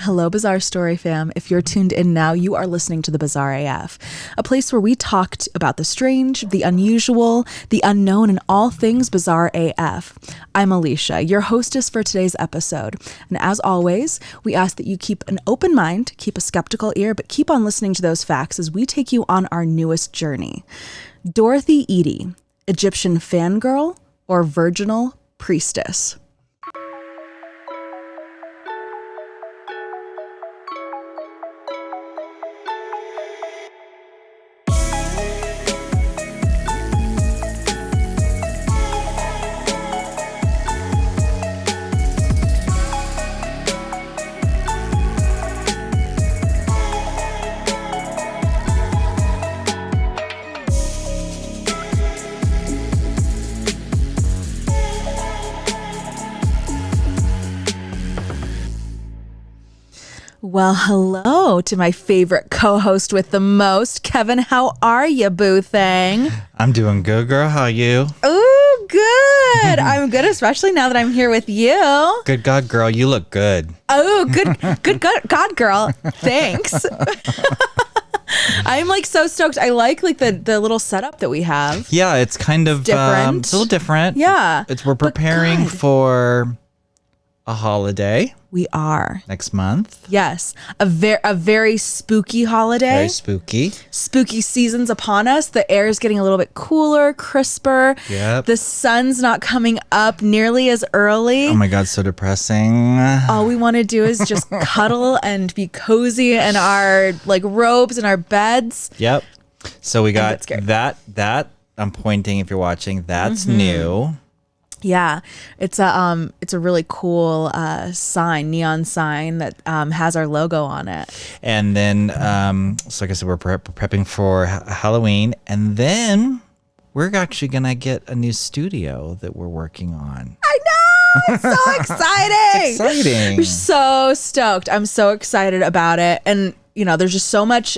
Hello, Bizarre Story fam. If you're tuned in now, you are listening to the Bizarre AF, a place where we talked about the strange, the unusual, the unknown, and all things Bizarre AF. I'm Alesha, your hostess for today's episode. And as always, we ask that you keep an open mind, keep a skeptical ear, but keep on listening to those facts as we take you on our newest journey. Dorothy Eady, Egyptian fangirl or virginal priestess? Well, hello to my favorite co-host with the most. Kevin, how are you, boo thing? I'm doing good, girl. How are you? Ooh, good. I'm good, especially now that I'm here with you. Good God, girl. You look good. Oh, good God, girl. Thanks. I'm like so stoked. I like the little setup that we have. Yeah, it's kind of different. It's a little different. Yeah. We're preparing for a holiday. We are. Next month. Yes. A very spooky holiday. Very spooky. Spooky season's upon us. The air is getting a little bit cooler, crisper. Yep. The sun's not coming up nearly as early. Oh my God, so depressing. All we want to do is just cuddle and be cozy in our like robes and our beds. Yep. So we got that. I'm pointing if you're watching. That's new. Yeah, it's a really cool neon sign that has our logo on it. And then, so like I said, we're prepping for Halloween, and then we're actually gonna get a new studio that we're working on. I know, it's so exciting! It's exciting. We're so stoked. I'm so excited about it, and you know, there's just so much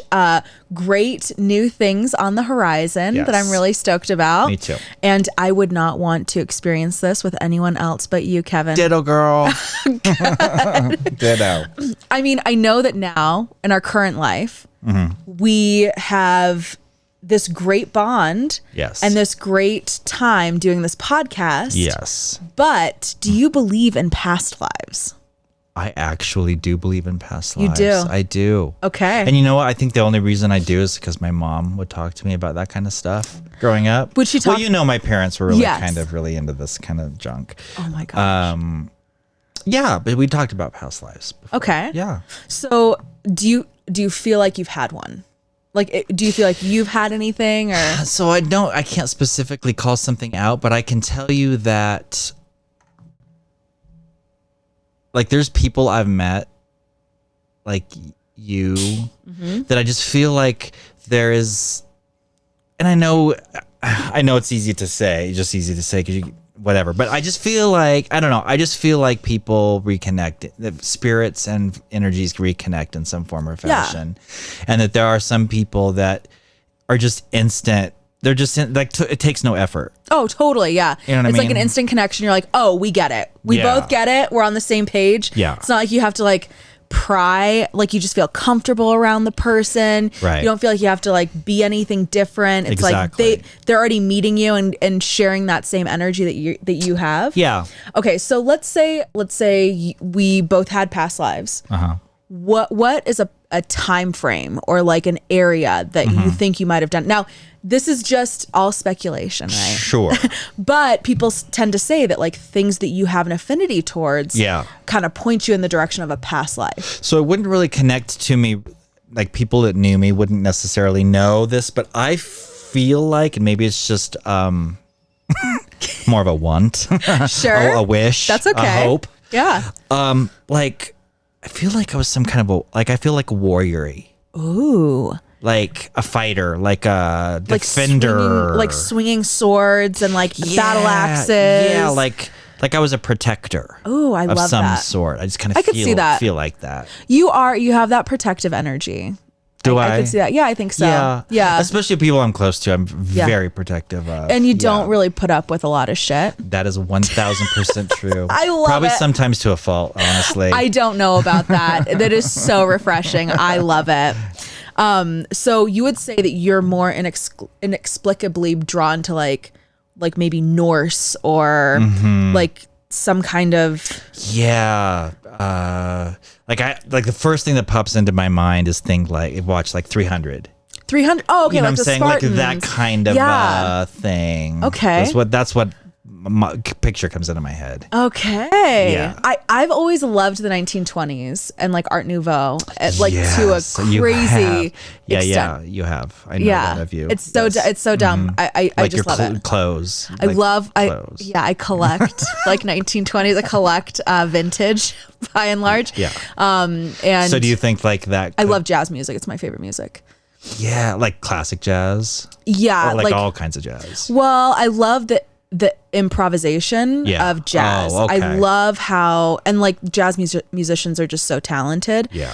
great new things on the horizon that I'm really stoked about. Me too. And I would not want to experience this with anyone else but you, Kevin. Ditto, girl. Ditto. I mean, I know that now in our current life, we have this great bond. Yes. And this great time doing this podcast. Yes. But do you believe in past lives? I actually do believe in past lives. You do? I do. Okay. And you know what? I think the only reason I do is because my mom would talk to me about that kind of stuff growing up. Would she talk? Well, you know, my parents were really Yes. really into this kind of junk. Oh my gosh. Yeah, but we talked about past lives before. Okay. Yeah. So do you feel like you've had one? Like, do you feel like you've had anything or? So I can't specifically call something out, but I can tell you that like there's people I've met like you that I just feel like there is, and I know it's easy to say because you whatever, but I just feel like, I don't know, I just feel like people reconnect, that spirits and energies reconnect in some form or fashion. And that there are some people that are just instant. They're just it takes no effort. Oh, totally. Yeah. You know what I It's like mean? an instant connection. You're like, oh, we get it. We both get it. We're on the same page. Yeah. It's not like you have to like pry, like you just feel comfortable around the person. Right. You don't feel like you have to like be anything different. It's Exactly. like they're already meeting you and sharing that same energy that you have. Yeah. Okay. So let's say we both had past lives. Uh-huh. What is a time frame or like an area that you think you might have done? Now, this is just all speculation, right? Sure. But people tend to say that like things that you have an affinity towards kind of point you in the direction of a past life. So it wouldn't really connect to me, like people that knew me wouldn't necessarily know this, but I feel like, and maybe it's just more of a want. Sure. a wish. That's okay. A hope. Yeah. Like I feel like I was some kind of I feel like a warrior-y. Ooh. Like a fighter, like a defender. Like swinging swords and like battle axes. Yeah, like I was a protector. Oh, I love that. Of some sort. I just kind of I could see that. feel like that. You have that protective energy. Do I could see that. Yeah, I think so. Yeah. Especially people I'm close to. I'm very protective of. And you don't really put up with a lot of shit. That is 1,000% true. I love Probably it. sometimes to a fault, honestly. I don't know about that. That is so refreshing. I love it. So you would say that you're more inexplicably drawn to like maybe Norse or like some kind of like the first thing that pops into my mind is watch like 300. 300. Oh, okay. You know like what I'm the saying? Spartans. Like that kind of thing. Okay. That's what my picture comes into my head. Okay. Yeah. I've always loved the 1920s and like Art Nouveau, to a Yes, crazy you have. extent. Yeah, you have. I know that of you. It's so it's so dumb. I like just your love it. clothes. I love clothes. I collect like 1920s. I collect vintage by and large. Yeah. And so do you think like that? I love jazz music. It's my favorite music. Yeah, like classic jazz. Yeah, or like all kinds of jazz. Well, I love the improvisation of jazz. Oh, okay. I love how, and like jazz musicians are just so talented. Yeah.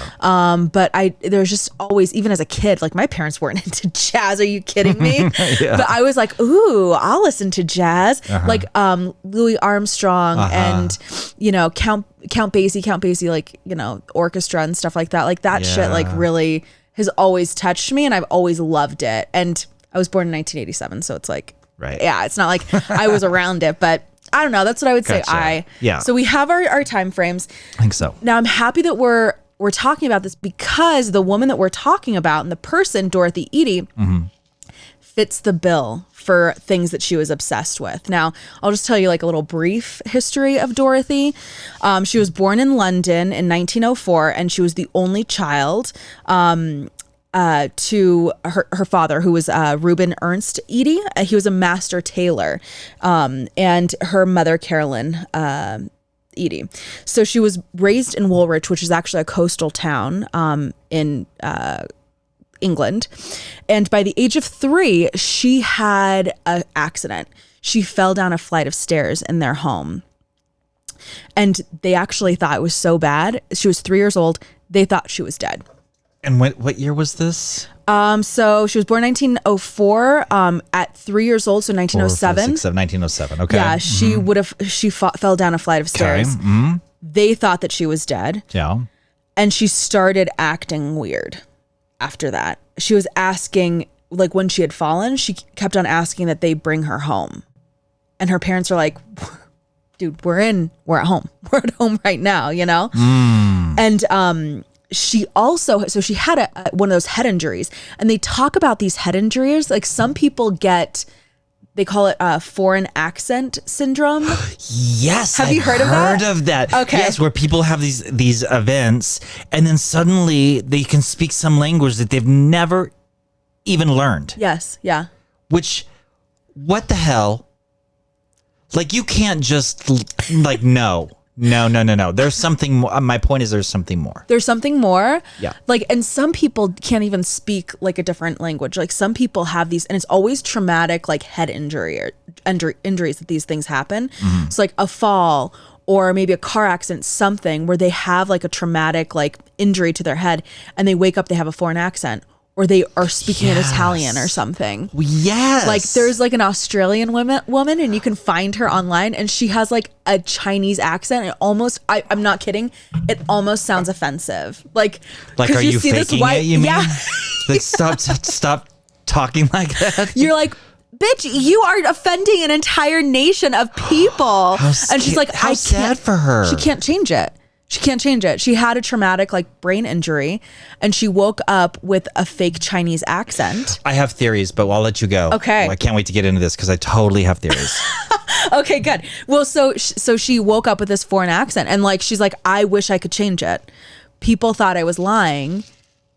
But there's just always, even as a kid, like my parents weren't into jazz. Are you kidding me? Yeah. But I was like, ooh, I'll listen to jazz. Like Louis Armstrong and Count Basie, like orchestra and stuff like that. Like that shit, like really has always touched me, and I've always loved it. And I was born in 1987, so it's like. Right. Yeah, it's not like I was around it, but I don't know. That's what I would say. Gotcha. So we have our time frames. I think so. Now I'm happy that we're talking about this because the woman that we're talking about and the person, Dorothy Eady, fits the bill for things that she was obsessed with. Now, I'll just tell you like a little brief history of Dorothy. She was born in London in 1904, and she was the only child to her father, who was Reuben Ernst Eady. He was a master tailor, and her mother, Carolyn Eady. So she was raised in Woolwich, which is actually a coastal town in England. And by the age of 3, she had an accident. She fell down a flight of stairs in their home. And they actually thought it was so bad. She was 3 years old. They thought she was dead. And what year was this? So she was born 1904. At 3 years old, so 1907. 1907. Okay. Yeah, she fell down a flight of stairs. Okay. They thought that she was dead. Yeah. And she started acting weird after that. She was asking, like when she had fallen, she kept on asking that they bring her home. And her parents are like, dude, we're at home. We're at home right now, And she also, so she had one of those head injuries, and they talk about these head injuries. Like some people they call it foreign accent syndrome. Yes. Have you heard of that? Heard of that. Okay. Yes, where people have these events, and then suddenly they can speak some language that they've never even learned. Yes. Yeah. Which, what the hell? Like you can't just like no. There's something more. My point is there's something more. There's something more. Yeah. Like, and some people can't even speak like a different language. Like some people have these, and it's always traumatic, like head injuries that these things happen. Mm-hmm. So like a fall or maybe a car accident, something where they have like a traumatic like injury to their head, and they wake up, they have a foreign accent. Or they are speaking in Italian or something. Yes. Like there's like an Australian woman, and you can find her online, and she has like a Chinese accent. It almost, I'm not kidding, it almost sounds offensive. Like are you faking it, you mean? Yeah. Like stop talking like that. You're like, bitch, you are offending an entire nation of people. And she's like, how sad for her. She can't change it. She had a traumatic like brain injury, and she woke up with a fake Chinese accent. I have theories, but I'll let you go. Okay. I can't wait to get into this because I totally have theories. Okay, good. Well, so she woke up with this foreign accent, and like she's like, I wish I could change it. People thought I was lying,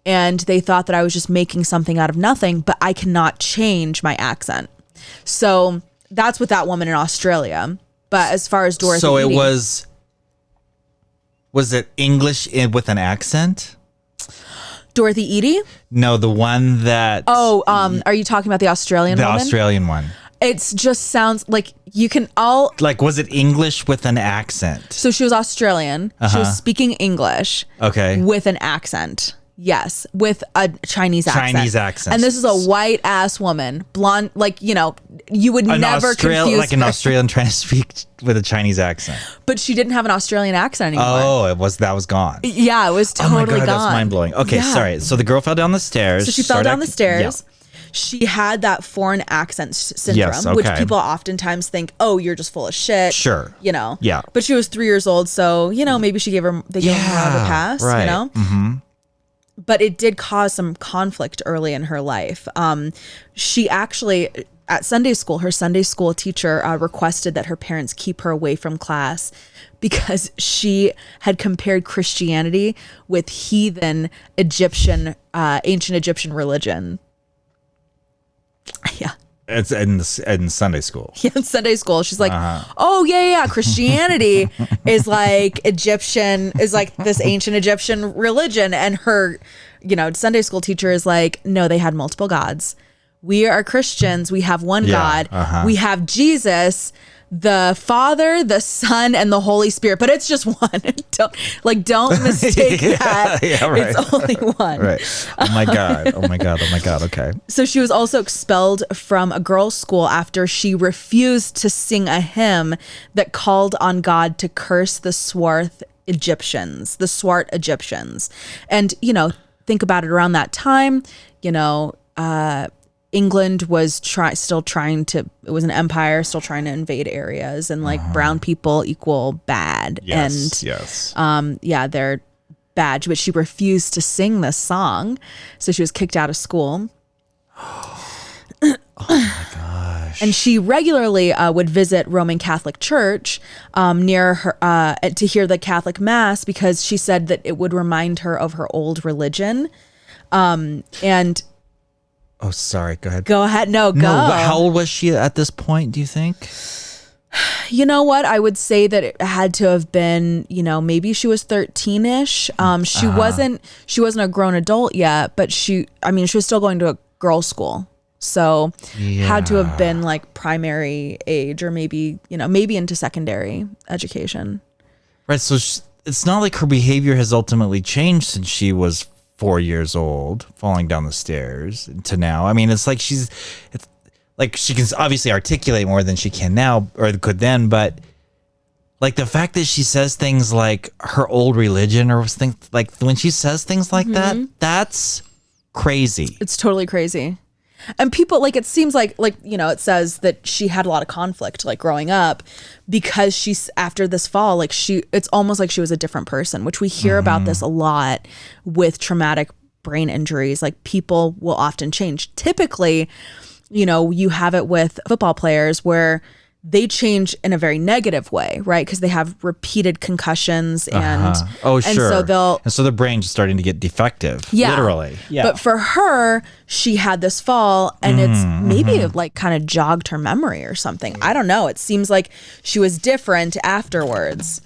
and they thought that I was just making something out of nothing, but I cannot change my accent. So that's with that woman in Australia. But as far as Dorothy So it Eady, was it English with an accent? Dorothy Eady? No, the one that... Oh, are you talking about the Australian woman? The Australian one. It just sounds like you can all... Like, was it English with an accent? So she was Australian. She was speaking English Okay. with an accent. Yes, with a Chinese accent. Chinese accent. And this is a white ass woman, blonde, like, you know, you would never confuse like an her. Australian trying to speak with a Chinese accent. But she didn't have an Australian accent anymore. Oh, that was gone. Yeah, it was totally oh my God, gone. that's mind blowing. Okay, Yeah. sorry. So the girl fell down the stairs. So she fell down the stairs. Yeah. She had that foreign accent syndrome, Yes, which okay. people oftentimes think, oh, you're just full of shit. Sure. You know? Yeah. But she was 3 years old, so, you know, maybe they gave her more of a pass, right. you know? Mm-hmm. But it did cause some conflict early in her life. She actually, at Sunday school, her Sunday school teacher requested that her parents keep her away from class because she had compared Christianity with heathen Egyptian, ancient Egyptian religion. Yeah. It's in Sunday school. Yeah, in Sunday school. She's like, oh, yeah. Christianity is like Egyptian, is like this ancient Egyptian religion. And her, you know, Sunday school teacher is like, no, they had multiple gods. We are Christians. We have one God. We have Jesus, the Father, the Son, and the Holy Spirit. But it's just one. Don't mistake that. Yeah, right. It's only one. Right. Oh my God. Okay. So she was also expelled from a girls' school after she refused to sing a hymn that called on God to curse the swart Egyptians. And, you know, think about it, around that time, you know, England was still trying to, it was an empire, still trying to invade areas, and like brown people equal bad. Yes. Yeah, they're bad, but she refused to sing this song. So she was kicked out of school. Oh my gosh. And she regularly would visit Roman Catholic Church near her to hear the Catholic Mass because she said that it would remind her of her old religion. And oh, sorry. Go ahead. go ahead. No, go. No, how old was she at this point, do you think? You know what? I would say that it had to have been, you know, maybe she was 13-ish. She wasn't a grown adult yet, but she was still going to a girls' school. So had to have been like primary age, or maybe into secondary education. Right. So it's not like her behavior has ultimately changed since she was 4 years old, falling down the stairs to now. I mean, it's like she can obviously articulate more than she can now or could then, but like the fact that she says things like her old religion or things like when she says things like that, that's crazy. It's totally crazy. And people, like, it seems like, you know, it says that she had a lot of conflict, like, growing up because she's, after this fall, like, it's almost like she was a different person, which we hear about this a lot with traumatic brain injuries. Like, people will often change. Typically, you know, you have it with football players where they change in a very negative way, right? Because they have repeated concussions and oh, sure. And so the brain's starting to get defective, literally. Yeah. But for her, she had this fall, and it's maybe like kind of jogged her memory or something. I don't know. It seems like she was different afterwards.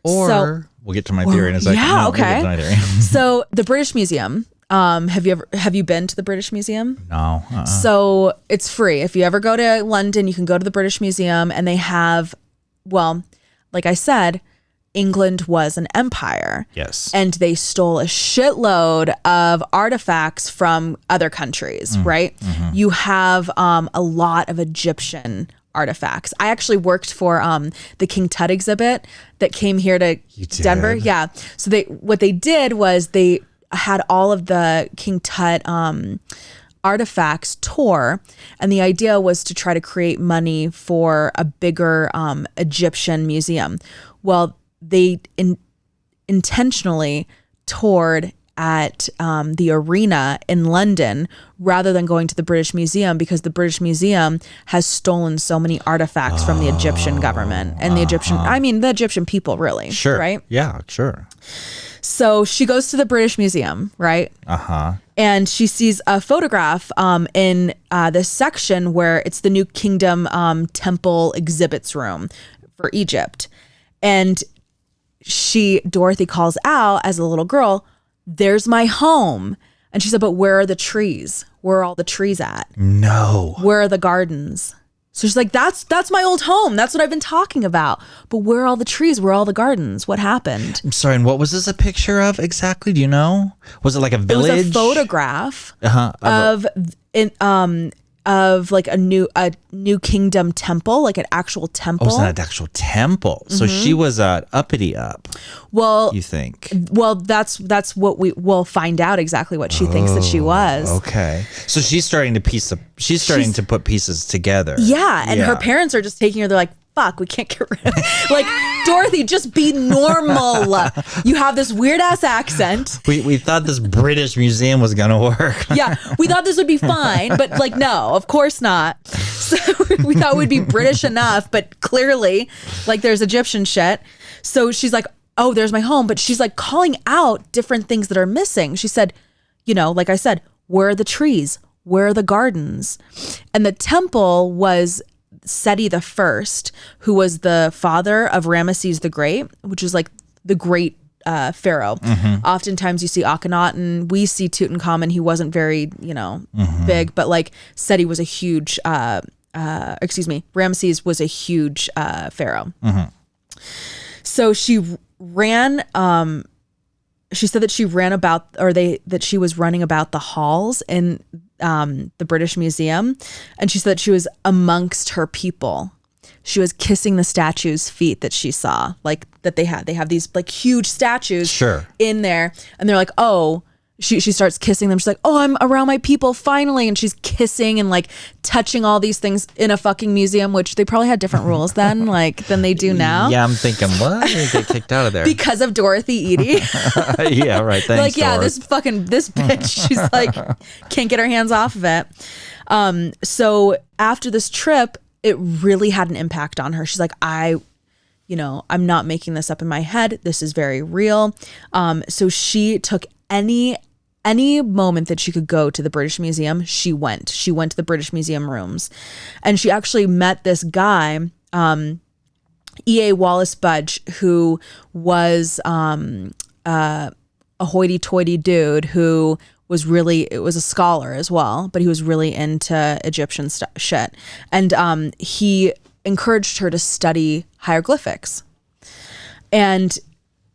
Or we'll get to my theory in a second. Yeah, okay. We'll get to my theory. So the British Museum. Have you been to the British Museum? No. So it's free. If you ever go to London, you can go to the British Museum, and they have, well, like I said, England was an empire. Yes. And they stole a shitload of artifacts from other countries, right? You have a lot of Egyptian artifacts. I actually worked for the King Tut exhibit that came here to Denver. Yeah. So what they did was they had all of the King Tut artifacts tour, and the idea was to try to create money for a bigger Egyptian museum. Well, they intentionally toured at the arena in London rather than going to the British Museum, because the British Museum has stolen so many artifacts from the Egyptian government and the Egyptian people, really. Sure. Right? Yeah, sure. So she goes to the British Museum, right? And she sees a photograph in this section where it's the New Kingdom temple exhibits room for Egypt. And Dorothy calls out as a little girl, "There's my home." And she said, "But where are the trees? Where are all the trees at? No. Where are the gardens?" So she's like, that's my old home. That's what I've been talking about. But where are all the trees? Where are all the gardens? What happened? I'm sorry, and what was this a picture of exactly? Do you know? Was it like a village? It was a photograph of like a new kingdom temple, like an actual temple. Oh, it's not an actual temple. So she was uppity up. Well, you think? Well, that's what we will find out exactly what she thinks that she was. Okay. So she's starting to put pieces together. Yeah, and her parents are just taking her. They're like, fuck, we can't get rid of like, Dorothy, just be normal. You have this weird ass accent. We thought this British museum was gonna work. Yeah, we thought this would be fine, but like, no, of course not. So we thought we'd be British enough, but clearly, like, there's Egyptian shit. So she's like, oh, there's my home, but she's like calling out different things that are missing. She said, you know, like I said, where are the trees? Where are the gardens? And the temple was Seti the First, who was the father of Ramesses the Great, which is like the great pharaoh. Oftentimes you see Akhenaten, we see Tutankhamun. He wasn't very, big, but like Seti was a huge, Ramesses was a huge pharaoh. So she ran, she said that she ran about, that she was running about the halls in the British Museum, and she said that she was amongst her people. She was kissing the statues' feet that she saw, like that they have these like huge statues in there, and they're like, oh, she starts kissing them. She's like, oh, I'm around my people finally, and she's kissing and like touching all these things in a fucking museum, which they probably had different rules then, like than they do now. Yeah, I'm thinking, what? They get kicked out of there because of Dorothy Eady. Yeah, right. Thanks, like, yeah, Dor. this bitch, she's like, can't get her hands off of it. So after this trip, it really had an impact on her. She's like, I'm not making this up in my head. This is very real. So she took any moment that she could go to the British Museum, she went to the British Museum rooms, and she actually met this guy, E.A. Wallace Budge, who was a hoity-toity dude who was a scholar as well, but he was really into Egyptian shit, and he encouraged her to study hieroglyphics. And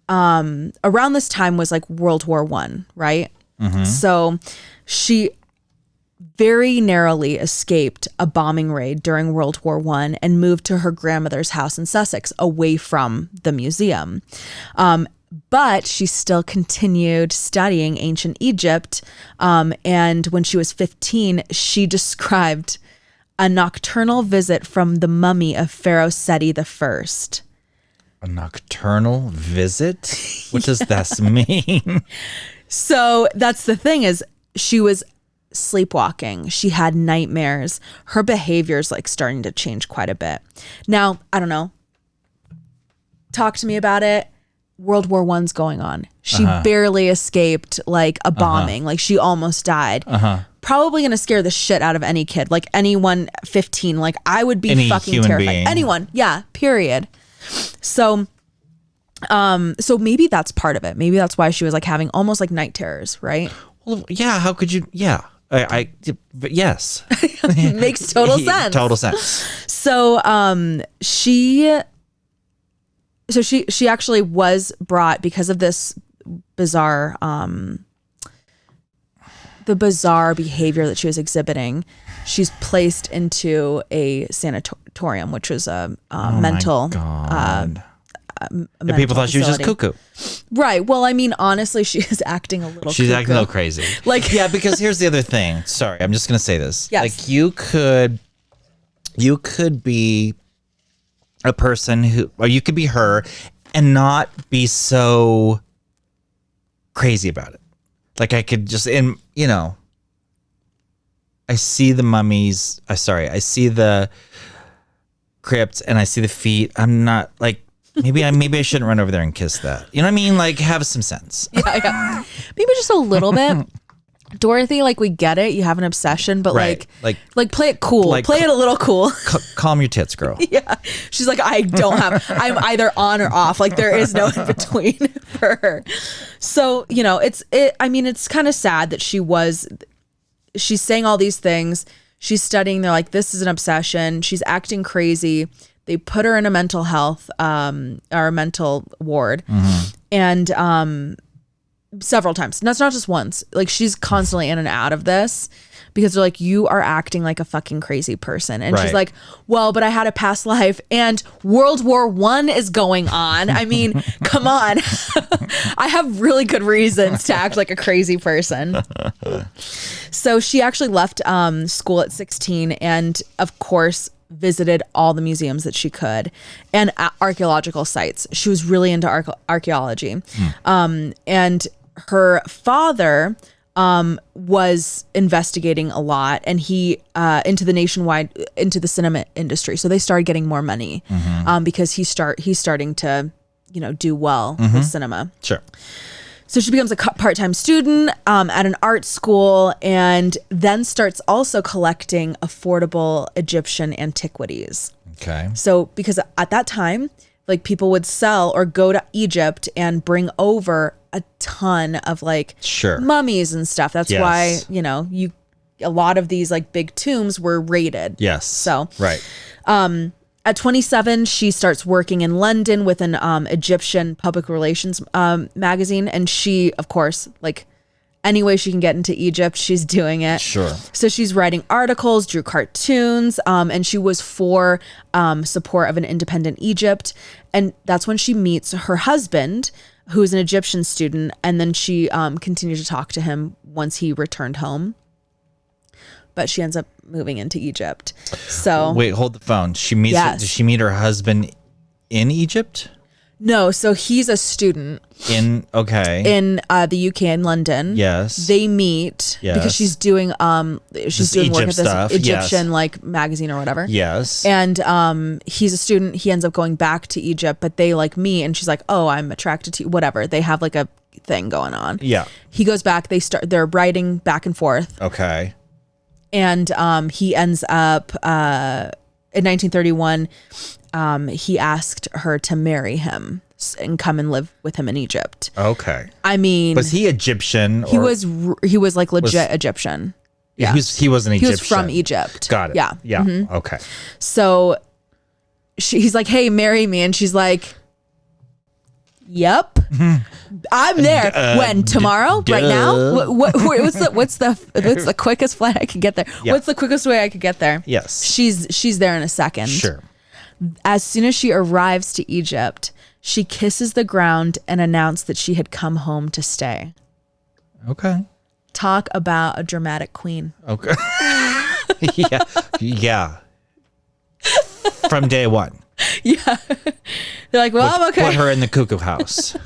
around this time was like World War I, right? So she very narrowly escaped a bombing raid during World War I and moved to her grandmother's house in Sussex, away from the museum. But she still continued studying ancient Egypt. And when she was 15, she described a nocturnal visit from the mummy of Pharaoh Seti the First. A nocturnal visit? What does that mean? So that's the thing, is she was sleepwalking. She had nightmares. Her behavior's like starting to change quite a bit. Now, I don't know. Talk to me about it. World War I's going on. She barely escaped like a bombing. Like she almost died. Probably gonna scare the shit out of any kid. Like anyone 15. Like I would be any fucking terrified. Being. Anyone. Yeah. Period. So maybe that's part of it. Maybe that's why she was like having almost like night terrors, right? Well, yeah. How could you? Yeah. But yes. Makes total sense. Total sense. So, she actually was brought because of this bizarre, the bizarre behavior that she was exhibiting. She's placed into a sanatorium, which was a mental. People thought she was just cuckoo. Right. Well, I mean, honestly, she is acting a little She's acting a little crazy. Like, yeah, because here's the other thing. Sorry, I'm just going to say this. Yes. Like you could be a person or you could be her and not be so crazy about it. Like I could just, I see the mummies. I see the crypts and I see the feet. I'm not like, maybe I shouldn't run over there and kiss that. You know what I mean? Like have some sense. Yeah. Maybe just a little bit. Dorothy, like we get it. You have an obsession, but right. like play it cool. Play it a little cool. Calm your tits, girl. Yeah. She's like, I'm either on or off. Like there is no in between for her. So, it's kind of sad that she's saying all these things. She's studying. They're like, this is an obsession. She's acting crazy. They put her in a mental health or mental ward. And several times. And that's not just once. Like, she's constantly in and out of this because they're like, you are acting like a fucking crazy person. And she's like, well, but I had a past life and World War I is going on. I mean, come on. I have really good reasons to act like a crazy person. So she actually left school at 16 and, of course, visited all the museums that she could and archaeological sites. She was really into archaeology. And her father was investigating a lot, and he into the cinema industry. So they started getting more money because he's starting to, do well with cinema. Sure. So she becomes a part-time student at an art school, and then starts also collecting affordable Egyptian antiquities. Okay. So because at that time, like, people would sell or go to Egypt and bring over a ton of like mummies and stuff. That's why, a lot of these like big tombs were raided. Yes. So, right. At 27, she starts working in London with an Egyptian public relations magazine. And she, of course, like, any way she can get into Egypt, she's doing it. Sure. So she's writing articles, drew cartoons, and she was for support of an independent Egypt. And that's when she meets her husband, who is an Egyptian student. And then she continued to talk to him once he returned home. But she ends up moving into Egypt. So wait, hold the phone. She meets. Does she meet her husband in Egypt? No, so he's a student in the UK in London. Yes, they meet because she's doing doing work at this Egyptian like magazine or whatever. Yes, and he's a student. He ends up going back to Egypt, but they like meet, and she's like, "Oh, I'm attracted to you." Whatever. They have like a thing going on. Yeah. He goes back. They're writing back and forth. Okay. And he ends up in 1931. He asked her to marry him and come and live with him in Egypt. Okay. I mean, was he Egyptian? He was like legit Egyptian. Yeah. He was an Egyptian. He was from Egypt. Got it. Yeah. Yeah. Mm-hmm. Okay. So he's like, "Hey, marry me," and she's like, "Yep, I'm there." When? Tomorrow? Right now? What's the quickest flight I could get there? Yeah. What's the quickest way I could get there? Yes. She's there in a second. Sure. As soon as she arrives to Egypt, she kisses the ground and announced that she had come home to stay. Okay. Talk about a dramatic queen. Okay. Yeah. Yeah. From day one. Yeah. They're like, well, okay. Put her in the cuckoo house.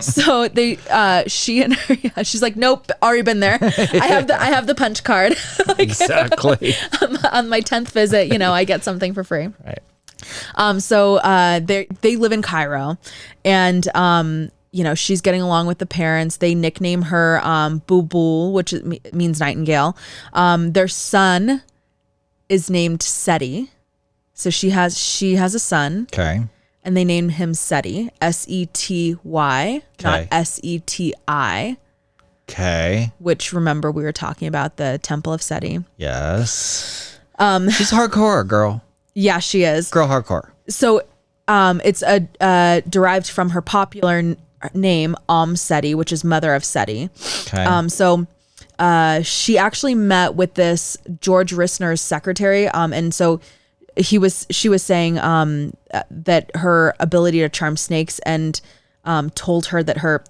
So she and her, she's like, nope, already been there. I have the punch card. Like, exactly. On my 10th visit, I get something for free. Right. So they live in Cairo, and she's getting along with the parents. They nickname her Bulbul, which means nightingale. Their son is named Seti. So she has a son. Okay. And they named him Seti, Sety, not Seti. Okay. Which, remember, we were talking about the Temple of Seti. Yes. She's hardcore, girl. Yeah, she is. Girl hardcore. So it's derived from her popular name, Seti, which is mother of Seti. Okay. So she actually met with this George Risner's secretary. And so she was saying that her ability to charm snakes, and told her that her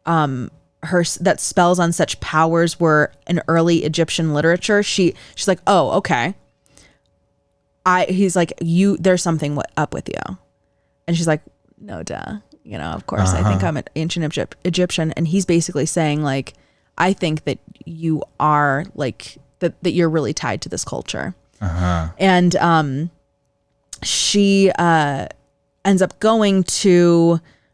that spells on such powers were in early Egyptian literature. She's like, oh, okay. He's like, there's something up with you. And she's like, no, duh. Of course, I think I'm an ancient Egyptian. And he's basically saying, like, I think that you are like that you're really tied to this culture. And she ends up going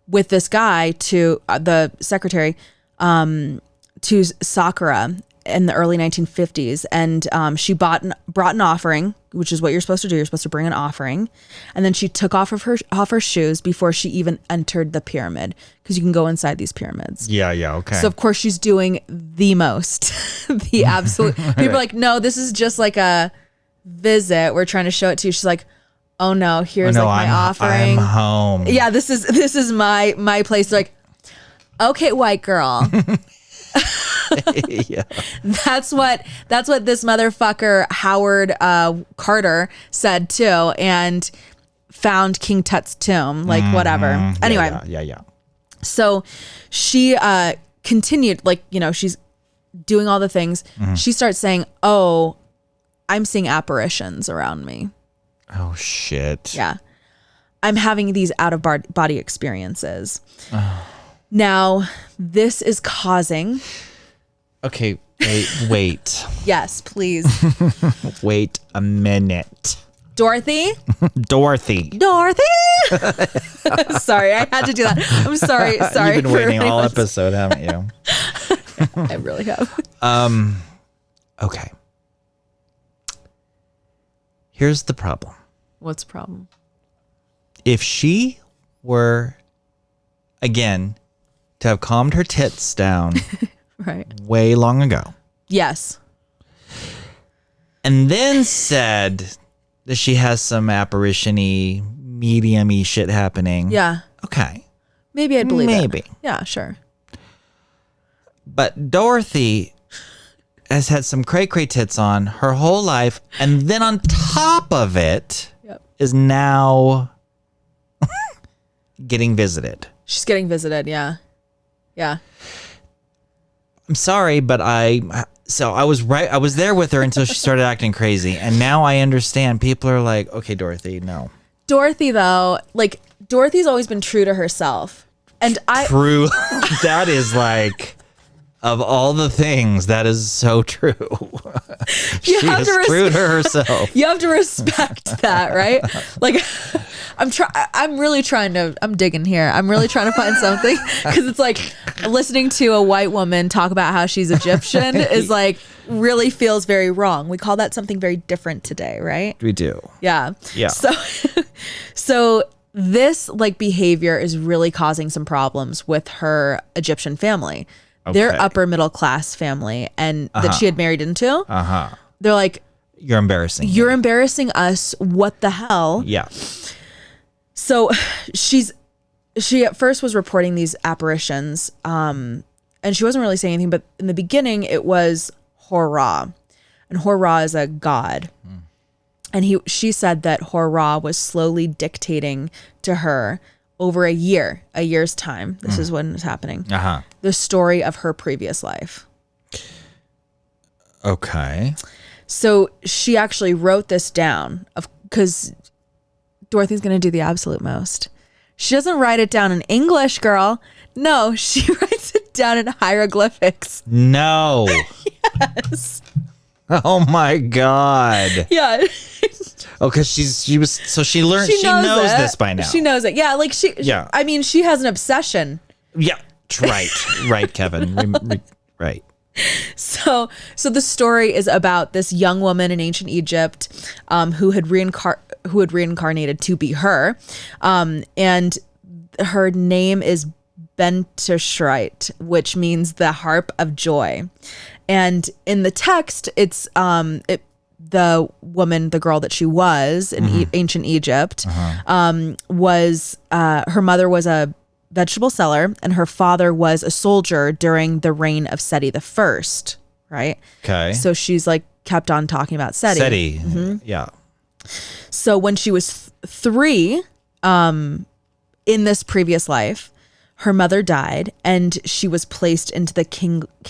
with this guy to the secretary to Saqqara, in the early 1950s, and she brought an offering, which is what you're supposed to do. You're supposed to bring an offering, and then she took off her shoes before she even entered the pyramid, because you can go inside these pyramids. Yeah, okay. So of course she's doing the most, the absolute. People are like, no, this is just like a visit. We're trying to show it to you. She's like, oh no, here's my offering. I'm home. Yeah, this is my place. They're like, okay, white girl. Yeah. That's what this motherfucker Howard Carter said too, and found King Tut's tomb, like whatever. Anyway, yeah. So she continued, like, she's doing all the things. She starts saying, "Oh, I'm seeing apparitions around me." Oh shit. Yeah, I'm having these out of body experiences. Now, this is causing. Okay, wait. Yes, please. Wait a minute. Dorothy. Sorry, I had to do that. I'm sorry. You've been waiting all episode, haven't you? I really have. Okay. Here's the problem. What's the problem? If she were, again, to have calmed her tits down right way long ago. Yes. And then said that she has some apparition-y, medium-y shit happening. Yeah. Okay. Maybe I'd believe it. Maybe. Yeah, sure. But Dorothy has had some cray-cray tits on her whole life, and then on top of it is now getting visited. She's getting visited, yeah. Yeah. I'm sorry, but I was right. I was there with her until she started acting crazy. And now I understand. People are like, okay, Dorothy, no. Dorothy, though, like, Dorothy's always been true to herself. And True. That is like, of all the things, that is so true. She is true to herself. You have to respect that, right? Like, I'm digging here. I'm really trying to find something, because it's like listening to a white woman talk about how she's Egyptian is like really feels very wrong. We call that something very different today, right? We do. Yeah. Yeah. So this like behavior is really causing some problems with her Egyptian family. Okay. Their upper middle class family, and that she had married into. They're like, you're embarrassing us. What the hell? Yeah. So she at first was reporting these apparitions, and she wasn't really saying anything, but in the beginning it was Hor-Ra, and Hor-Ra is a god. And she said that Hor-Ra was slowly dictating to her over a year's time. This is when it's happening. The story of her previous life. Okay. So she actually wrote this down because Dorothy's going to do the absolute most. She doesn't write it down in English, girl. No, she writes it down in hieroglyphics. No. Yes. Oh my God. Yeah. Oh, because she knows this by now. She knows it. Yeah, like I mean, she has an obsession. Yeah. Right, Kevin. Right. So the story is about this young woman in ancient Egypt, who had reincarnated to be her, and her name is Benteshrite, which means the harp of joy. And in the text, it's the woman, the girl that she was in ancient Egypt, was her mother was a vegetable seller, and her father was a soldier during the reign of Seti the First. Right. Okay. So she's like kept on talking about Seti. Yeah. So when she was 3, in this previous life, her mother died, and she was placed into the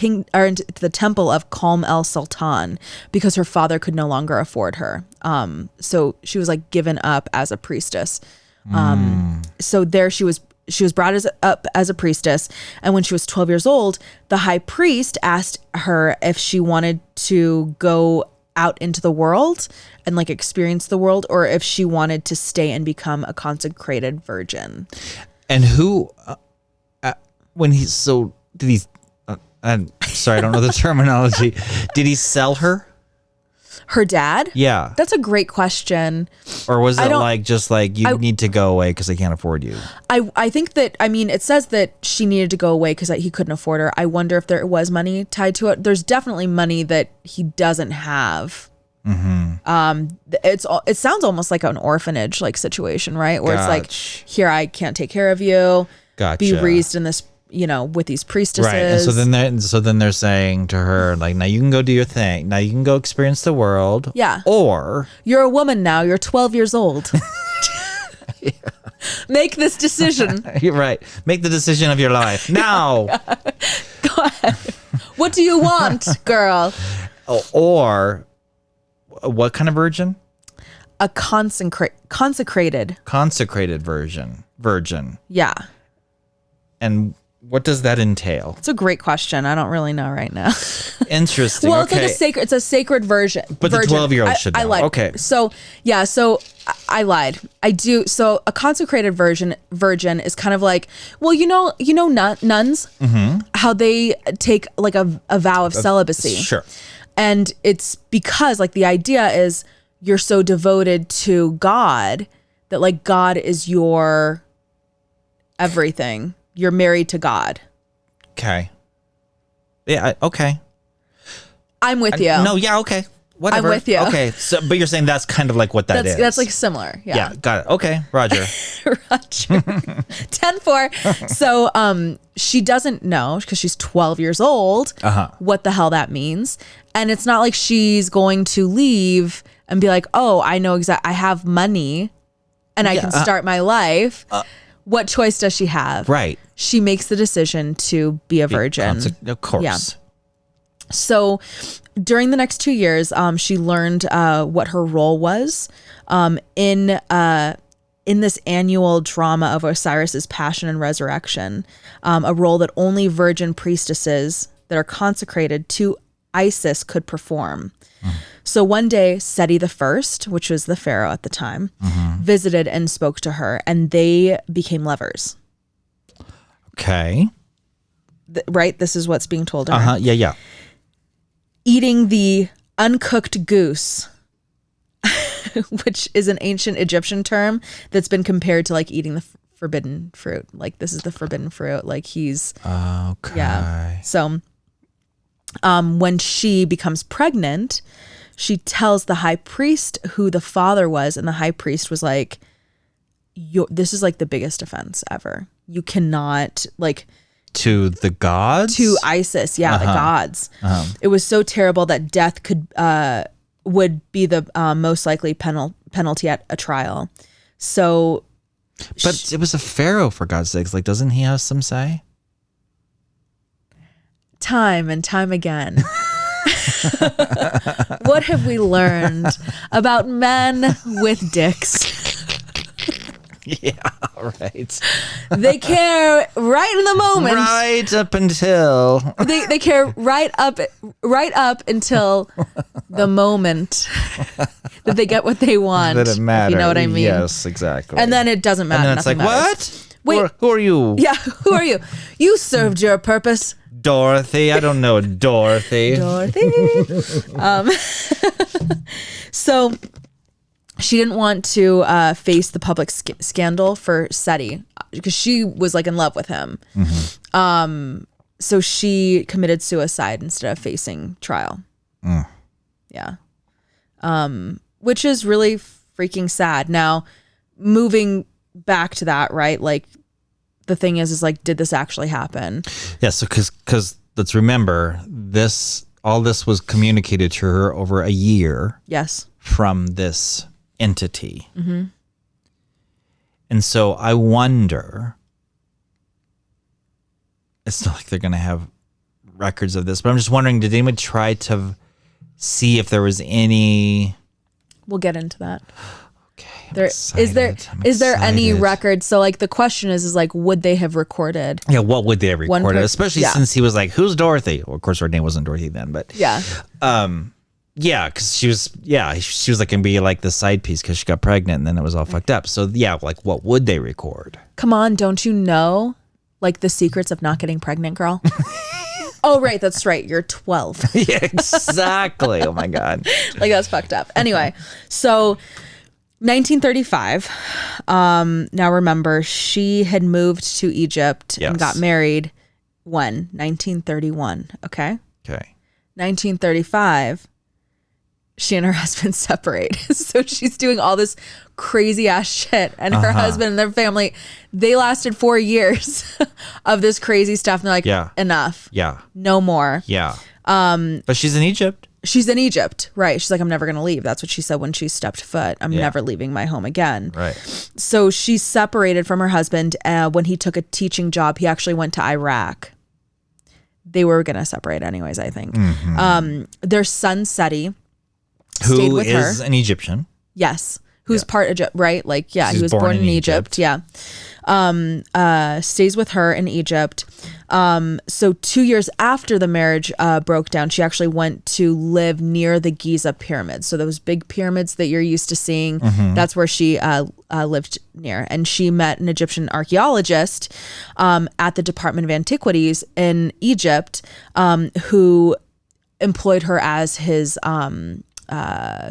into the temple of Qalm el Sultan because her father could no longer afford her. So she was like given up as a priestess. So there she was brought up as a priestess, and when she was 12 years old, the high priest asked her if she wanted to go out into the world and like experience the world, or if she wanted to stay and become a consecrated virgin. And who, when he, so did he, Sorry, I don't know the terminology. Did he sell her? Her dad? Yeah. That's a great question. Or was it like you need to go away because I can't afford you? I think that, I mean, it says that she needed to go away because he couldn't afford her. I wonder if there was money tied to it. There's definitely money that he doesn't have. It sounds almost like an orphanage like situation, right? Where it's like, here, I can't take care of you. Gotcha. Be raised in this, with these priestesses. Right. And so then they're saying to her, like, now you can go do your thing. Now you can go experience the world. Yeah. Or you're a woman now. You're 12 years old. Yeah. Make this decision. You're right. Make the decision of your life now. Go ahead. What do you want, girl? Or what kind of virgin? A consecrated virgin. Yeah. And what does that entail? It's a great question. I don't really know right now. Interesting. Well, okay. It's a sacred virgin. But the 12-year-old should know. I lied. Okay. So I lied. I do. So a consecrated virgin is kind of like, well, nuns, how they take like a vow of celibacy. Sure. And it's because like the idea is you're so devoted to God that like God is your everything. You're married to God. Okay. Yeah. Okay. I'm with you. No. Yeah. Okay. Whatever. I'm with you. Okay. So, but you're saying that's kind of like what that is. That's like similar. Yeah. Yeah. Got it. Okay. Roger. Roger. 10-4. So she doesn't know because she's 12 years old what the hell that means. And it's not like she's going to leave and be like, oh, I know I have money and I can start my life. What choice does she have? Right. She makes the decision to be a virgin. Of course. Yeah. So during the next 2 years, she learned what her role was in this annual drama of Osiris's passion and resurrection, a role that only virgin priestesses that are consecrated to Isis could perform. So one day, Seti I, which was the pharaoh at the time, visited and spoke to her, and they became lovers. Okay. Right? This is what's being told to her. Yeah. Eating the uncooked goose, which is an ancient Egyptian term that's been compared to like eating the forbidden fruit. Like this is the forbidden fruit. Like he's okay. Yeah. So when she becomes pregnant, she tells the high priest who the father was, and the high priest was like, this is like the biggest offense ever. You cannot like to the gods? To Isis, the gods. It was so terrible that death would be the most likely penalty at a trial. So, but it was a pharaoh, for God's sakes. Like, doesn't he have some say? Time and time again. What have we learned about men with dicks? Yeah, right. They care right in the moment. Right up until they care right up until the moment that they get what they want. That it matters. You know what I mean? Yes, exactly. And then it doesn't matter. And then it's like, matters. What? Wait, who are you? Yeah, who are you? You served your purpose. Dorothy. I don't know Dorothy. So she didn't want to face the public scandal for Seti because she was like in love with him. So she committed suicide instead of facing trial. Yeah. Which is really freaking sad. Now, moving back to that, right? Like the thing is like, did this actually happen? Yeah. So because let's remember all this was communicated to her over a year. Yes. From this entity. And so I wonder, it's not like they're going to have records of this, but I'm just wondering, did anyone try to see if there was any? We'll get into that. Okay. Is there any record? So like the question is like, would they have recorded? Yeah. What would they have recorded? Especially since he was like, who's Dorothy? Well, of course her name wasn't Dorothy then, but yeah. Yeah, because she was like gonna be like the side piece because she got pregnant and then it was all fucked up. So yeah, like what would they record? Come on, don't you know like the secrets of not getting pregnant, girl? Oh, right. That's right. You're 12. Yeah, exactly. Oh my God. Like, that's fucked up. Anyway, so 1935. Now remember, she had moved to Egypt and got married when? 1931. Okay. 1935. She and her husband separate. So she's doing all this crazy ass shit. And her husband and their family, they lasted 4 years of this crazy stuff. And they're like, enough. Yeah. No more. Yeah. But she's in Egypt. She's in Egypt. Right. She's like, I'm never going to leave. That's what she said when she stepped foot. I'm never leaving my home again. Right. So she's separated from her husband. When he took a teaching job, he actually went to Iraq. They were going to separate anyways, I think. Their son, Seti, stayed with her. Who is an Egyptian. Yes. Who's part Egypt, right? Like, yeah, he was born in Egypt. Yeah. Stays with her in Egypt. So 2 years after the marriage broke down, she actually went to live near the Giza pyramids. So those big pyramids that you're used to seeing, that's where she lived near. And she met an Egyptian archaeologist at the Department of Antiquities in Egypt who employed her as his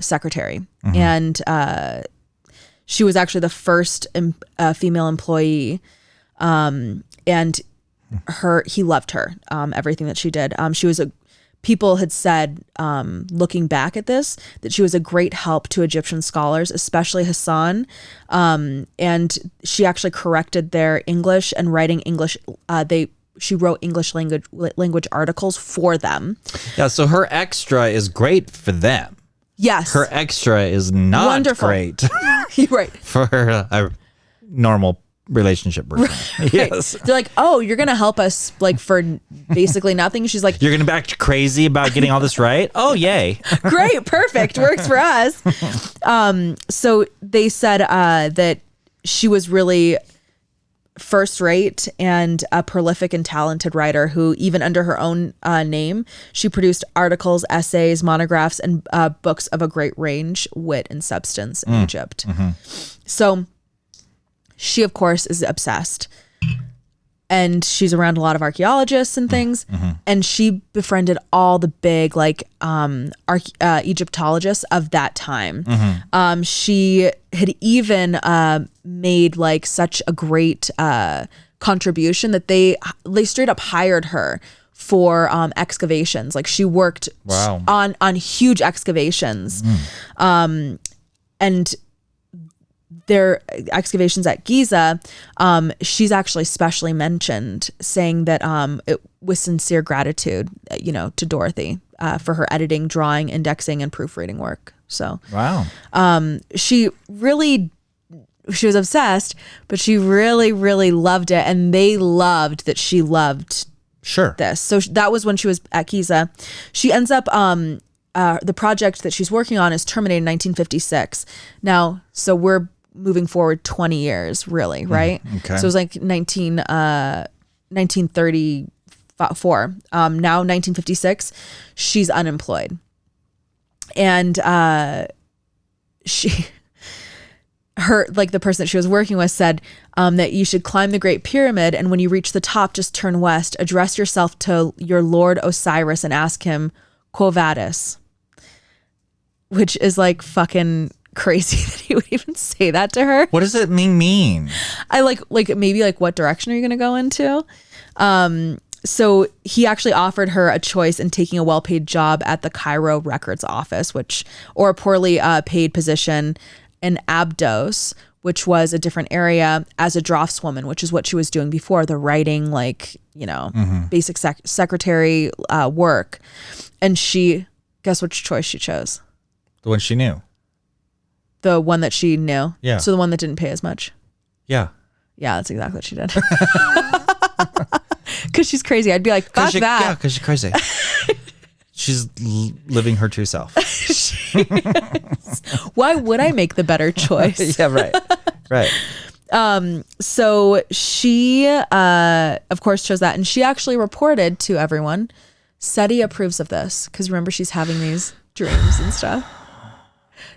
secretary. And she was actually the first female employee. And he loved her, everything that she did. People had said, looking back at this, that she was a great help to Egyptian scholars, especially Hassan. And she actually corrected their English and writing English. She wrote English language articles for them. Yeah, so her extra is great for them. Yes. Her extra is not great. Right. For a normal relationship person. Right. Yes. They're like, oh, you're going to help us like for basically nothing. She's like, you're going to act crazy about getting all this right? Oh, yay. Great. Perfect. Works for us. So they said that she was really first rate and a prolific and talented writer who, even under her own name, she produced articles, essays, monographs, and books of a great range, wit, and substance in Egypt. So she, of course, is obsessed. And she's around a lot of archaeologists and things. And she befriended all the big Egyptologists of that time. She had even made like such a great contribution that they straight up hired her for excavations. Like she worked on huge excavations. And their excavations at Giza, she's actually specially mentioned, saying that it was sincere gratitude, to Dorothy for her editing, drawing, indexing, and proofreading work. So, she was obsessed, but she really, really loved it, and they loved that she loved this. So that was when she was at Giza. She ends up the project that she's working on is terminated in 1956. Now, so we're moving forward 20 years, really, right? Okay. So it was like 1934. Now 1956, she's unemployed. And the person that she was working with said that you should climb the Great Pyramid, and when you reach the top, just turn west, address yourself to your Lord Osiris and ask him, Quo vadis? Which is like fucking crazy that he would even say that to her. What does it mean? I like maybe like what direction are you going to go into? So he actually offered her a choice in taking a well-paid job at the Cairo Records Office, or a poorly paid position in Abdos, which was a different area, as a draftswoman, which is what she was doing before, the writing, basic secretary work. And guess which choice she chose? The one she knew. The one that she knew. Yeah. So the one that didn't pay as much. Yeah. Yeah, that's exactly what she did. Because she's crazy. I'd be like, fuck that. Yeah, because she's crazy. She's living her true self. Why would I make the better choice? Yeah, right. Right. So she, of course, chose that. And she actually reported to everyone, Seti approves of this. Because remember, she's having these dreams and stuff.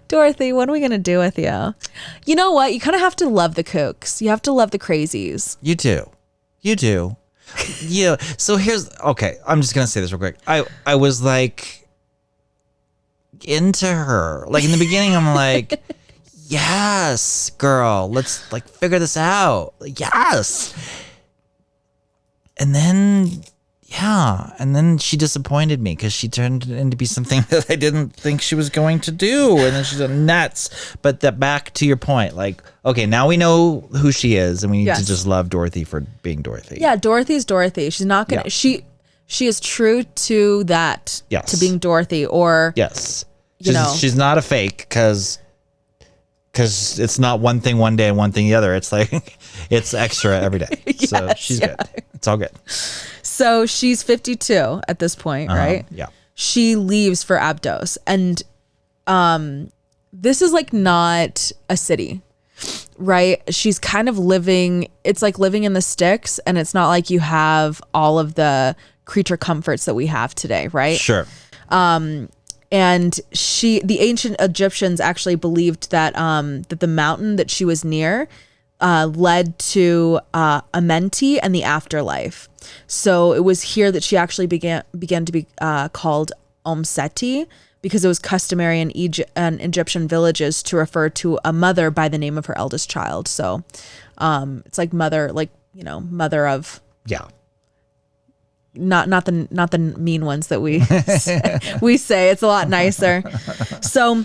Dorothy, what are we going to do with you? You know what? You kind of have to love the kooks. You have to love the crazies. You do. Yeah. So okay. I'm just gonna say this real quick. I was like into her. Like in the beginning, I'm like, yes, girl, let's like figure this out. Yes. And then she disappointed me because she turned into be something that I didn't think she was going to do. And then she's nuts. But back to your point, like, okay, now we know who she is, and we need to just love Dorothy for being Dorothy. Yeah, Dorothy's Dorothy. She's not gonna. Yeah. She is true to that. Yes. To being Dorothy, or yes, she's not a fake because it's not one thing one day and one thing the other. It's like it's extra every day. Yes, so she's good. It's all good. So she's 52 at this point, right? Yeah. She leaves for Abdos, and this is like not a city, right? She's kind of living. It's like living in the sticks, and it's not like you have all of the creature comforts that we have today, right? Sure. And the ancient Egyptians actually believed that that the mountain that she was near led to Amenti and the afterlife. So it was here that she actually began to be called Seti, because it was customary in Egyptian villages to refer to a mother by the name of her eldest child. So it's like mother, like, mother of. Yeah. Not the mean ones that we say. It's a lot nicer. So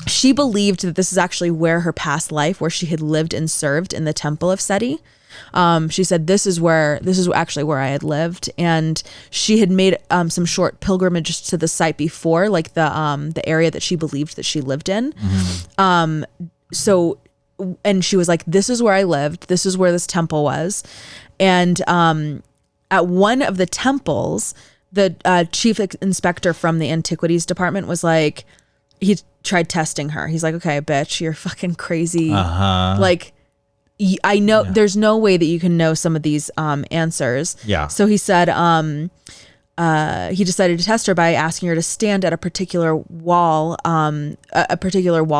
she believed that this is actually where her past life, where she had lived and served in the temple of Seti. She said, this is actually where I had lived. And she had made some short pilgrimages to the site before, like the area that she believed that she lived in. Mm-hmm. And she was like, this is where I lived. This is where this temple was. And at one of the temples, the chief inspector from the antiquities department was like, he tried testing her. He's like, okay, bitch, you're fucking crazy. Uh-huh. Like, I know there's no way that you can know some of these answers. Yeah. So he said he decided to test her by asking her to stand at a particular wall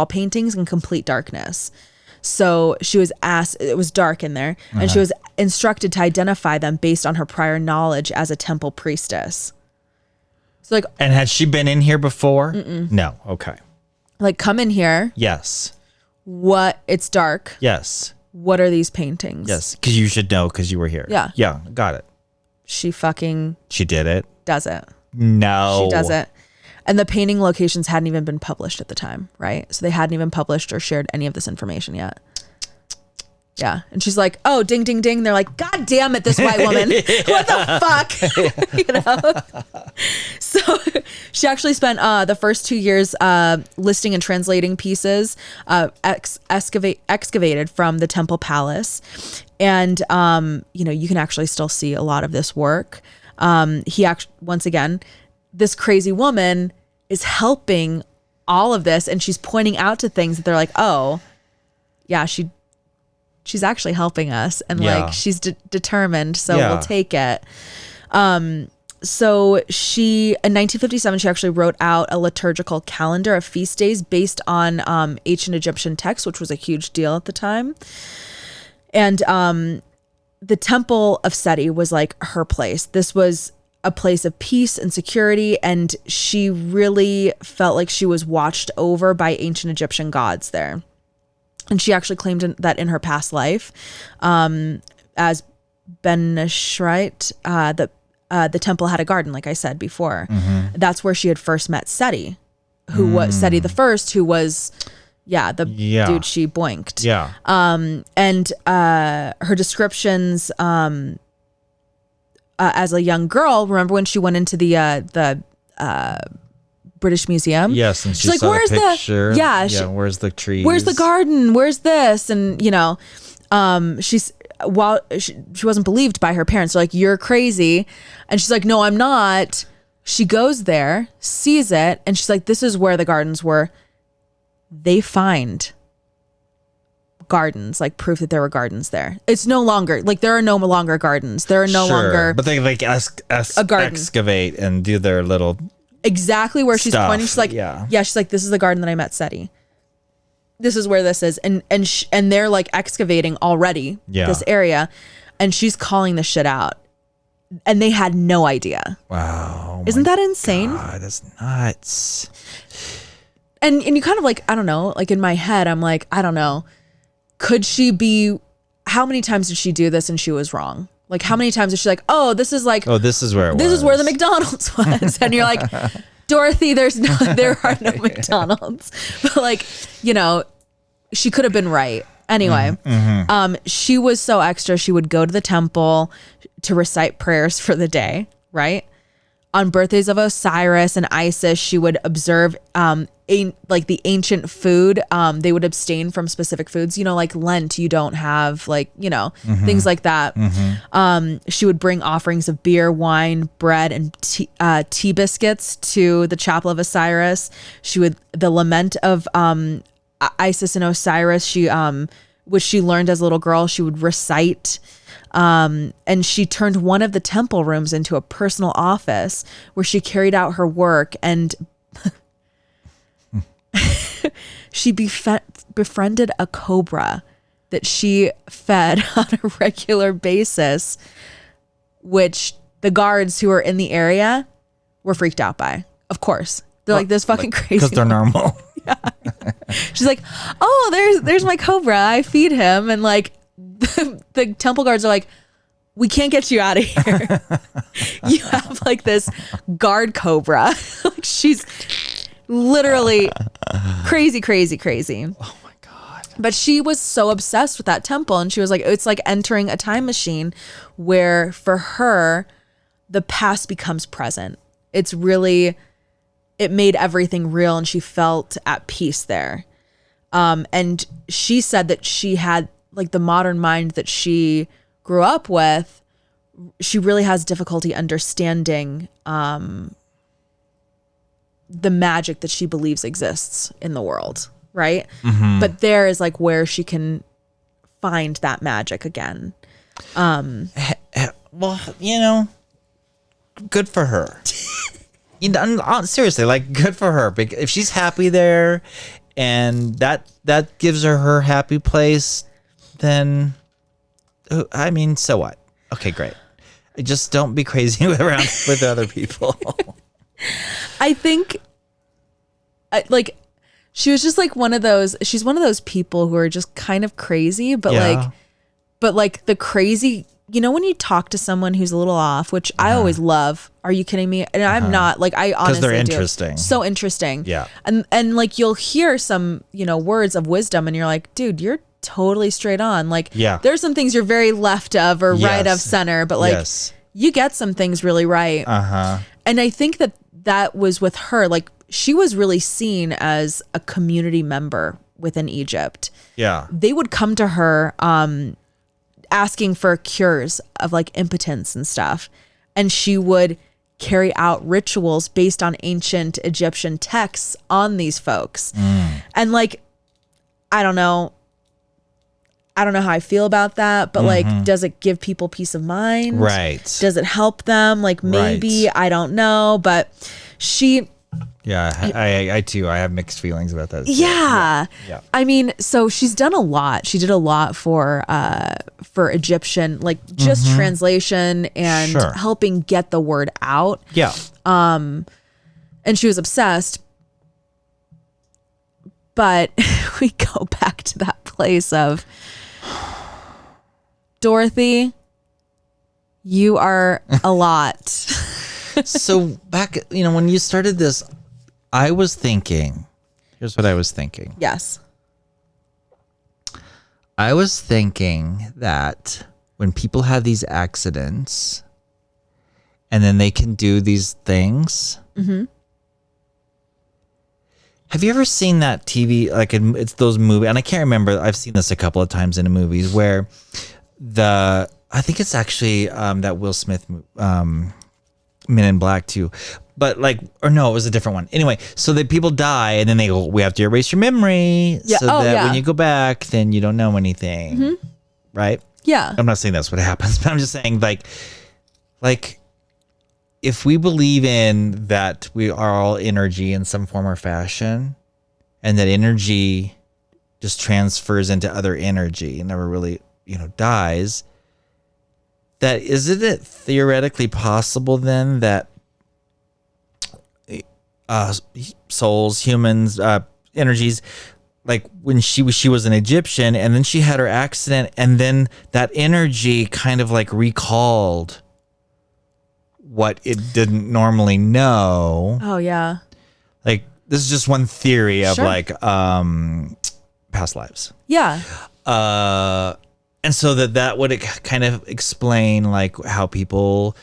paintings in complete darkness. So she was asked, it was dark in there, and she was instructed to identify them based on her prior knowledge as a temple priestess. So like, and had she been in here before? Mm-mm. No. Okay. Like, come in here. Yes. What? It's dark. Yes. What are these paintings? Yes. Because you should know because you were here. Yeah. Yeah. Got it. She did it. Does it. No. She does it. And the painting locations hadn't even been published at the time, right? So they hadn't even published or shared any of this information yet. Yeah. And she's like, oh, ding, ding, ding. They're like, God damn it, this white woman. What the fuck? So she actually spent the first 2 years listing and translating pieces excavated from the temple palace. And, you can actually still see a lot of this work. Once again, this crazy woman is helping all of this, and she's pointing out to things that they're like, oh, yeah, she's actually helping us, and like she's determined, so we'll take it. So she, in 1957, she actually wrote out a liturgical calendar of feast days based on ancient Egyptian texts, which was a huge deal at the time. And the Temple of Seti was like her place. This was a place of peace and security, and she really felt like she was watched over by ancient Egyptian gods there. And she actually claimed that in her past life, as Benishrit, the temple had a garden, like I said before. Mm-hmm. That's where she had first met Seti, who was Seti the First, who was dude she boinked. Yeah. And her descriptions as a young girl, remember when she went into the British Museum? Yes, and she's like, "Where's the picture? Where's the trees? Where's the garden? Where's this?" And she wasn't believed by her parents. They're like, "You're crazy," and she's like, "No, I'm not." She goes there, sees it, and she's like, "This is where the gardens were." They find gardens, like proof that there were gardens there. It's no longer like there are no longer gardens. There are no longer, but they like a garden. Excavate and do their little exactly where she's pointing. She's like, yeah, she's like, this is the garden that I met Seti. This is where this is, and they're like excavating already this area, and she's calling this shit out. and they had no idea. Wow. Isn't that insane? God, that's nuts. And you kind of like, I don't know, like in my head, I'm like, I don't know. Could she be, how many times did she do this and she was wrong? Like how many times is she like, oh, this is like, this is where it was. This is where the McDonald's was. And you're like, Dorothy, there are no McDonald's. But like, you know, she could have been right. Anyway, she was so extra. She would go to the temple to recite prayers for the day, right? On birthdays of Osiris and Isis, she would observe like the ancient food. They would abstain from specific foods. You know, like Lent, you don't have like, you know, things like that. She would bring offerings of beer, wine, bread, and tea biscuits to the chapel of Osiris. The lament of Isis and Osiris, which she learned as a little girl, she would recite. And she turned one of the temple rooms into a personal office where she carried out her work, and she befriended a cobra that she fed on a regular basis, which the guards who were in the area were freaked out by. Of course. They're like, this fucking crazy. Because they're normal. Yeah. She's like, oh, there's my cobra. I feed him. And like the temple guards are like, we can't get you out of here. You have like this guard cobra. Like she's literally crazy. Oh my God. But she was so obsessed with that temple, and she was like, it's like entering a time machine where for her, the past becomes present. It made everything real, and she felt at peace there. And she said that she had like the modern mind that she grew up with. She really has difficulty understanding the magic that she believes exists in the world, right? But there is like where she can find that magic again. Well, you know, good for her. You know, seriously, like good for her. If she's happy there, and that gives her happy place, then I mean, so what? Okay, great. Just don't be crazy around with other people. I think, like, she was just like she's one of those people who are just kind of crazy, but like the crazy, you know, when you talk to someone who's a little off, which I always love. Are you kidding me? And I'm not, like, I honestly they're interesting. So interesting. Yeah. And like you'll hear some, you know, words of wisdom, and you're like, dude, you're totally straight on. Like, there's some things you're very left of or right of center, but like you get some things really right. And I think that was with her. Like, she was really seen as a community member within Egypt. Yeah. They would come to her asking for cures of like impotence and stuff, and she would carry out rituals based on ancient Egyptian texts on these folks. And like, I don't know how I feel about that, but like, does it give people peace of mind? Right. Does it help them? Like, maybe, I don't know, but she... Yeah, I too. I have mixed feelings about that. Yeah. I mean, so she's done a lot. She did a lot for Egyptian, like just translation and helping get the word out. Yeah. And she was obsessed. But we go back to that place of, Dorothy, you are a lot. So back, you know, when you started this, I was thinking, here's what I was thinking. Yes. I was thinking that when people have these accidents and then they can do these things. Have you ever seen that TV, like it's those movies, and I can't remember, I've seen this a couple of times in movies where I think it's actually that Will Smith Men in Black too, but like, or no, it was a different one. Anyway, so that people die and then they go, we have to erase your memory so that when you go back, then you don't know anything, right? Yeah. I'm not saying that's what happens, but I'm just saying like if we believe in that we are all energy in some form or fashion, and that energy just transfers into other energy and never really, you know, dies, that isn't it theoretically possible then that souls, humans, energies, like when she was an Egyptian and then she had her accident and then that energy kind of like recalled what it didn't normally know. Oh yeah. Like this is just one theory of Sure. like past lives. Yeah. And so that would kind of explain like how people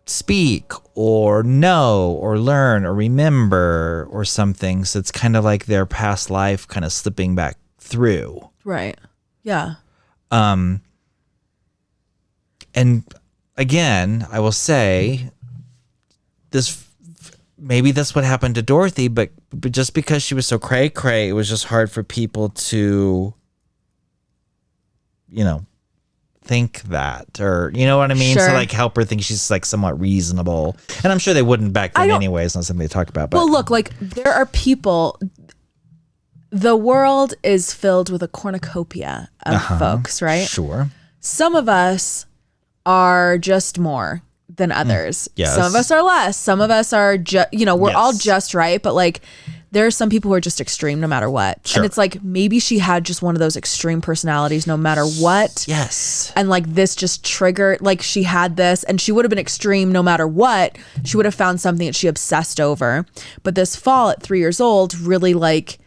speak or know or learn or remember or something. So it's kind of like their past life kind of slipping back through. Right. Yeah. And again, I will say this, maybe that's what happened to Dorothy, but just because she was so cray-cray, it was just hard for people to, think that, or you know what I mean? Sure. So like help her think she's like somewhat reasonable. And I'm sure they wouldn't back then anyway. It's not something they talk about. But well, look, like there are people, the world is filled with a cornucopia of folks, right? Sure. Some of us are just more than others. Yes. Some of us are less. Some of us are just, we're all Yes. just right. But like, there are some people who are just extreme no matter what. Sure. And it's like, maybe she had just one of those extreme personalities no matter what. Yes. And like this just triggered, like she had this and she would have been extreme no matter what. She would have found something that she obsessed over. But this fall at 3 years old really like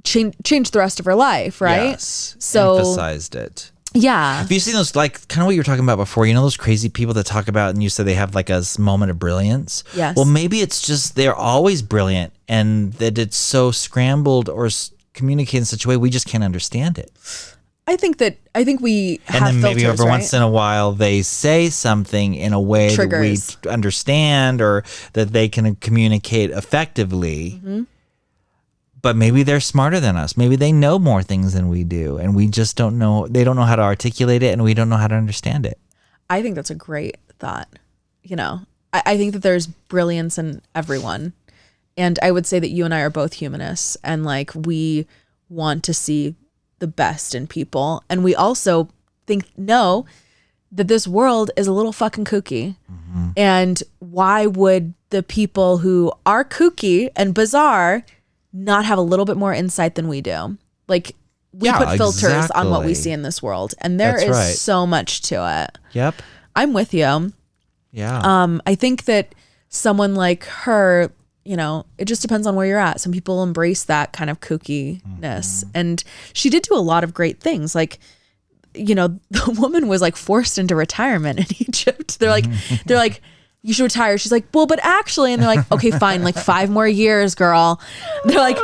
changed the rest of her life, right? Yes. So emphasized it. yeah. Have you seen those, like, kind of what you were talking about before? You know those crazy people that talk about, and you said they have like a moment of brilliance? Yes. Well, maybe it's just they're always brilliant, and that it's so scrambled or communicated in such a way we just can't understand it. I think we have And then maybe filters, every right? once in a while they say something in a way Triggers. that we understand or that they can communicate effectively. Mm-hmm. But maybe they're smarter than us. Maybe they know more things than we do, and we just don't know. They don't know how to articulate it, and we don't know how to understand it. I think that's a great thought. I think that there's brilliance in everyone. And I would say that you and I are both humanists, and like we want to see the best in people. And we also know that this world is a little fucking kooky. Mm-hmm. And why would the people who are kooky and bizarre not have a little bit more insight than we do? Like we put filters on what we see in this world, and there That's is right. so much to it. Yep. I'm with you. Yeah. I think that someone like her, it just depends on where you're at. Some people embrace that kind of kookiness, and she did do a lot of great things. Like, the woman was like forced into retirement in Egypt. They're like, you should retire. She's like, well, but actually, and they're like, okay, fine, like 5 more years, girl. They're like,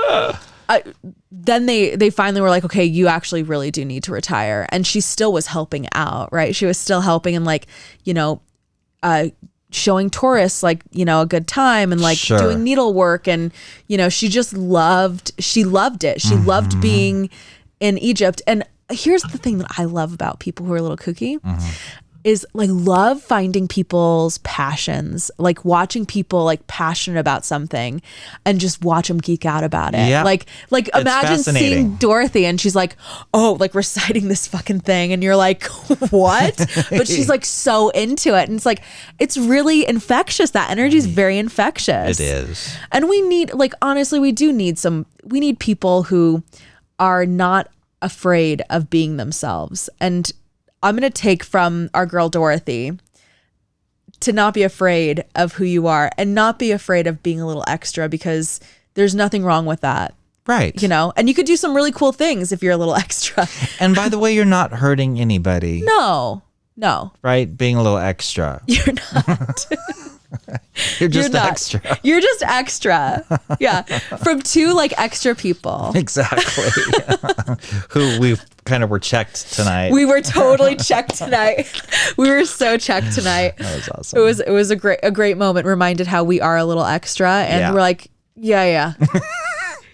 then they finally were like, okay, you actually really do need to retire. And she still was helping out, right? She was still helping and like, showing tourists like, a good time and like Sure. doing needlework. And, she loved it. She loved being in Egypt. And here's the thing that I love about people who are a little kooky. Is like love finding people's passions, like watching people like passionate about something and just watch them geek out about it. Yeah. Like imagine seeing Dorothy and she's like, oh, like reciting this fucking thing. And you're like, what? But she's like so into it. And it's like, it's really infectious. That energy is very infectious. It is. And we need, like, honestly, we need people who are not afraid of being themselves. And I'm going to take from our girl Dorothy to not be afraid of who you are and not be afraid of being a little extra, because there's nothing wrong with that. Right. And you could do some really cool things if you're a little extra. And by the way, you're not hurting anybody. No. Right? Being a little extra. You're not. You're just not. extra. You're just extra. Yeah. From 2 like extra people. Exactly. Who we kind of were checked tonight. We were totally checked tonight. We were so checked tonight. That was awesome. It was a great moment. Reminded how we are a little extra, and we're like, yeah.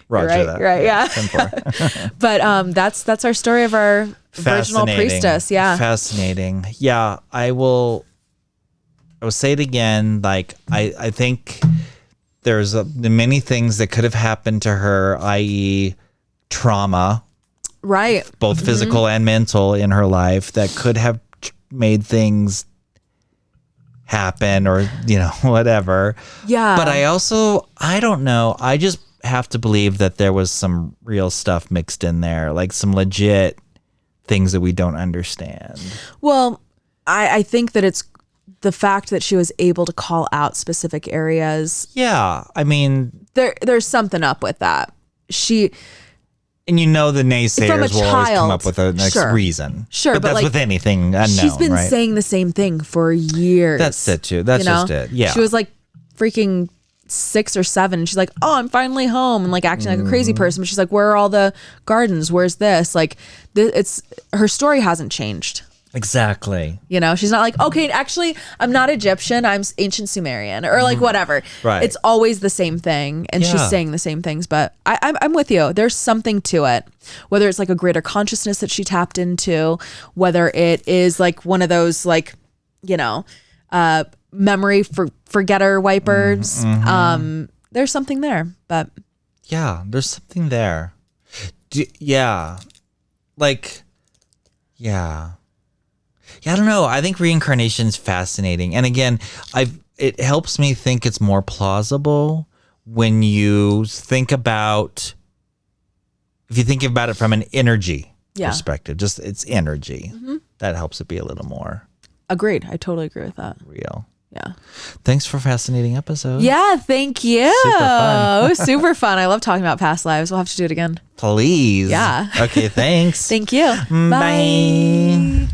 Roger right, that. right, yeah. 10-4. But that's our story of our virginal priestess. Yeah. Fascinating. Yeah, I will say it again. Like, I think there's many things that could have happened to her, i.e. trauma, Right. both physical and mental in her life, that could have, made things happen or, whatever. Yeah. But I don't know. I just have to believe that there was some real stuff mixed in there, like some legit things that we don't understand. Well, I think that it's the fact that she was able to call out specific areas. Yeah. I mean, there's something up with that. And the naysayers will always come up with a next reason. Sure, but that's with anything unknown, she's been right? saying the same thing for years. That's it too. That's just it. Yeah. She was like freaking 6 or 7 and she's like, oh, I'm finally home, and like acting like a crazy person. But she's like, where are all the gardens? Where's this? Like, it's her story hasn't changed. Exactly. She's not like, okay, actually, I'm not Egyptian, I'm ancient Sumerian, or like whatever. Right. It's always the same thing, and she's saying the same things. But I'm with you. There's something to it, whether it's like a greater consciousness that she tapped into, whether it is like one of those like, memory forgetter wipers. There's something there, but yeah, there's something there. Yeah. I don't know. I think reincarnation is fascinating. And again, it helps me think it's more plausible when you think about, if you think about it from an energy perspective, just it's energy. That helps it be a little more. Agreed. I totally agree with that. Real. Yeah. Thanks for a fascinating episode. Yeah, thank you. Super fun. It was super fun. I love talking about past lives. We'll have to do it again. Please. Yeah. Okay, thanks. Thank you. Bye.